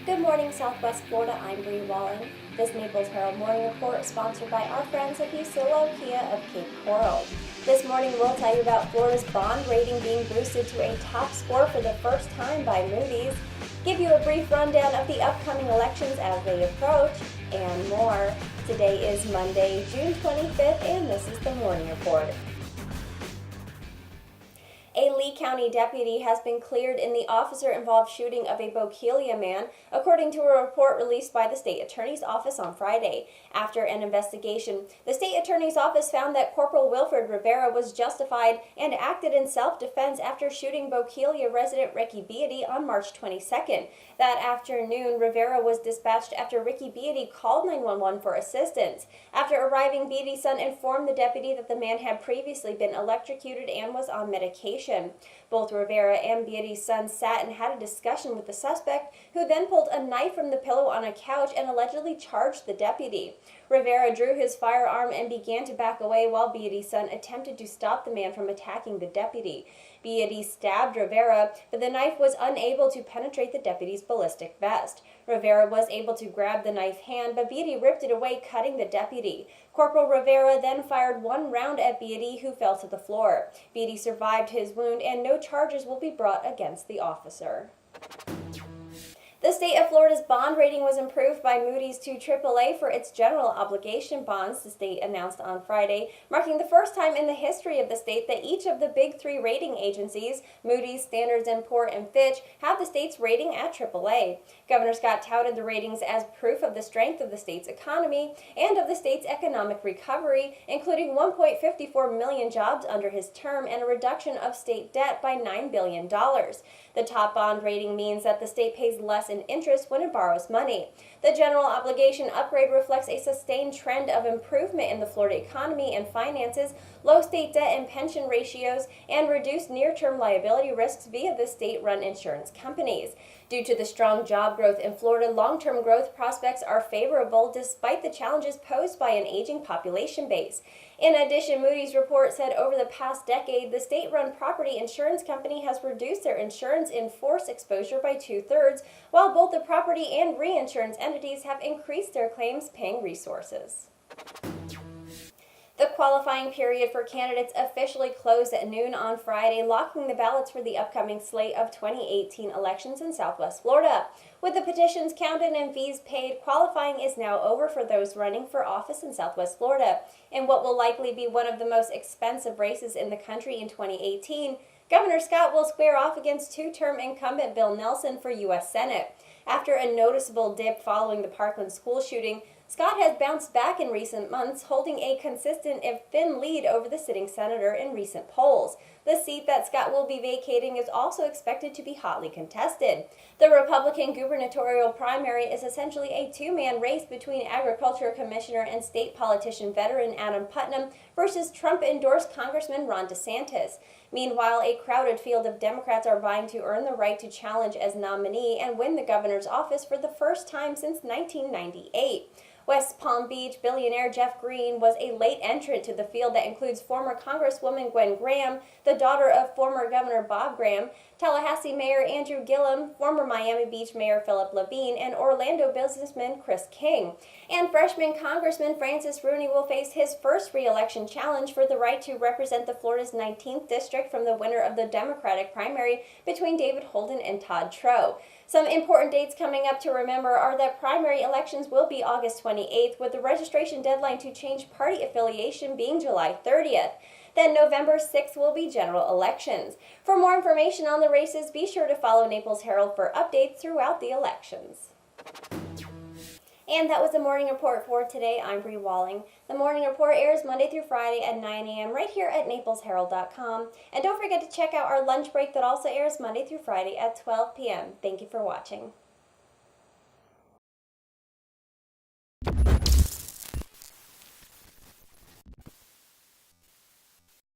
Good morning, Southwest Florida. I'm Bri Walling. This Naples Herald Morning Report is sponsored by our friends at Usilo Kia of Cape Coral. This morning, we'll tell you about Florida's bond rating being boosted to a top score for the first time by Moody's, give you a brief rundown of the upcoming elections as they approach, and more. Today is Monday, June 25th, and this is the Morning Report. A Lee County deputy has been cleared in the officer-involved shooting of a Bokeelia man, according to a report released by the state attorney's office on Friday. After an investigation, the state attorney's office found that Corporal Wilfred Rivera was justified and acted in self-defense after shooting Bokeelia resident Ricky Beatty on March 22nd. That afternoon, Rivera was dispatched after Ricky Beatty called 911 for assistance. After arriving, Beatty's son informed the deputy that the man had previously been electrocuted and was on medication. Both Rivera and Beatty's son sat and had a discussion with the suspect, who then pulled a knife from the pillow on a couch and allegedly charged the deputy. Rivera drew his firearm and began to back away while Beatty's son attempted to stop the man from attacking the deputy. Beatty stabbed Rivera, but the knife was unable to penetrate the deputy's ballistic vest. Rivera was able to grab the knife hand, but Beatty ripped it away, cutting the deputy. Corporal Rivera then fired one round at Beatty, who fell to the floor. Beatty survived his wound, and no charges will be brought against the officer. The state of Florida's bond rating was improved by Moody's to AAA for its general obligation bonds, the state announced on Friday, marking the first time in the history of the state that each of the big three rating agencies, Moody's, Standard & Poor's, and Fitch, have the state's rating at AAA. Governor Scott touted the ratings as proof of the strength of the state's economy and of the state's economic recovery, including 1.54 million jobs under his term and a reduction of state debt by $9 billion. The top bond rating means that the state pays less in interest when it borrows money. The general obligation upgrade reflects a sustained trend of improvement in the Florida economy and finances, low state debt and pension ratios, and reduced near-term liability risks via the state-run insurance companies. Due to the strong job growth in Florida, long-term growth prospects are favorable despite the challenges posed by an aging population base. In addition, Moody's report said over the past decade, the state-run property insurance company has reduced their insurance in force exposure by 2/3, while both the property and reinsurance entities have increased their claims-paying resources. The qualifying period for candidates officially closed at noon on Friday, locking the ballots for the upcoming slate of 2018 elections in Southwest Florida. With the petitions counted and fees paid, qualifying is now over for those running for office in Southwest Florida. In what will likely be one of the most expensive races in the country in 2018, Governor Scott will square off against two-term incumbent Bill Nelson for U.S. Senate. After a noticeable dip following the Parkland school shooting, Scott has bounced back in recent months, holding a consistent if thin lead over the sitting senator in recent polls. The seat that Scott will be vacating is also expected to be hotly contested. The Republican gubernatorial primary is essentially a two-man race between Agriculture Commissioner and state politician veteran Adam Putnam versus Trump-endorsed Congressman Ron DeSantis. Meanwhile, a crowded field of Democrats are vying to earn the right to challenge as nominee and win the governor's office for the first time since 1998. West Palm Beach billionaire Jeff Green was a late entrant to the field that includes former Congresswoman Gwen Graham, the daughter of former Governor Bob Graham, Tallahassee Mayor Andrew Gillum, former Miami Beach Mayor Philip Levine, and Orlando businessman Chris King. And freshman Congressman Francis Rooney will face his first re-election challenge for the right to represent the Florida's 19th district from the winner of the Democratic primary between David Holden and Todd Troe. Some important dates coming up to remember are that primary elections will be August 28th, with the registration deadline to change party affiliation being July 30th. Then November 6th will be general elections. For more information on the races, be sure to follow Naples Herald for updates throughout the elections. And that was the Morning Report for today. I'm Bri Walling. The Morning Report airs Monday through Friday at 9 a.m. right here at NaplesHerald.com. And don't forget to check out our lunch break that also airs Monday through Friday at 12 p.m. Thank you for watching.